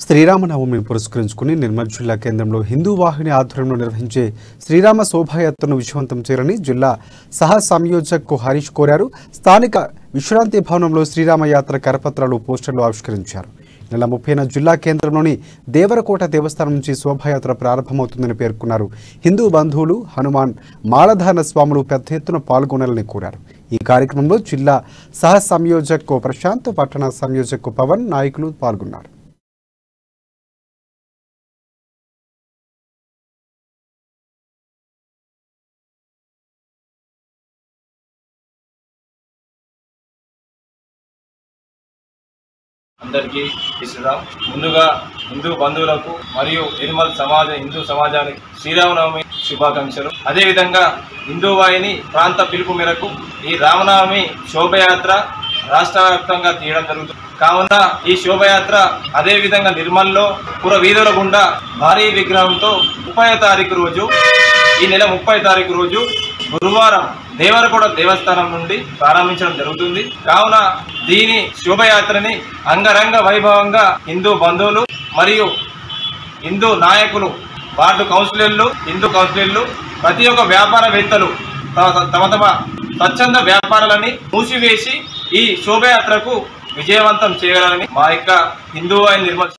శ్రీరామనవమిని పురస్కరించుకుని నిర్మల్ జిల్లా కేంద్రంలో హిందూ వాహిని ఆధ్వర్యంలో నిర్వహించే శ్రీరామ శోభాయాత్రను విజయవంతం చేయాలని జిల్లా సహ సంయోజక్ హరీష్ కోరారు. స్థానిక విశ్రాంతి భవనంలో శ్రీరామ యాత్ర కరపత్రాలు పోస్టర్లు ఆవిష్కరించారు. నెల 30న జిల్లా కేంద్రంలోని దేవరకోట దేవస్థానం నుంచి శోభాయాత్ర ప్రారంభమవుతుందని పేర్కొన్నారు. హిందూ బంధువులు హనుమాన్ మాలధారణ స్వాములు పెద్ద ఎత్తున పాల్గొనాలని కోరారు. ఈ కార్యక్రమంలో జిల్లా సహ సంయోజక్ ప్రశాంత్, పట్టణ సంయోజక్ పవన్ నాయకులు పాల్గొన్నారు. అందరికీ శ్రీరామ్. ముందుగా హిందూ బంధువులకు మరియు నిర్మల్ హిందూ సమాజానికి శ్రీరామనవమి శుభాకాంక్షలు. అదేవిధంగా హిందూ వాహిని ప్రాంత పిలుపు మేరకు ఈ రామనవమి శోభయాత్ర రాష్ట్ర వ్యాప్తంగా తీయడం జరుగుతుంది. కావున ఈ శోభయాత్ర అదేవిధంగా నిర్మల్లో పుర వీధుల గుండా భారీ విగ్రహంతో 30వ తారీఖు రోజు, ఈ నెల 30వ తారీఖు రోజు గురువారం దేవరకోట దేవస్థానం నుండి ప్రారంభించడం జరుగుతుంది. కావున దీని శోభయాత్రని అంగరంగ వైభవంగా హిందూ బంధువులు మరియు హిందూ నాయకులు, వార్డు కౌన్సిలర్లు, హిందూ కౌన్సిలర్లు, ప్రతి ఒక్క వ్యాపారవేత్తలు తమ స్వచ్ఛంద వ్యాపారాలని మూసివేసి ఈ శోభయాత్రకు విజయవంతం చేయాలని మా యొక్క హిందూ వాహిని నిర్మల్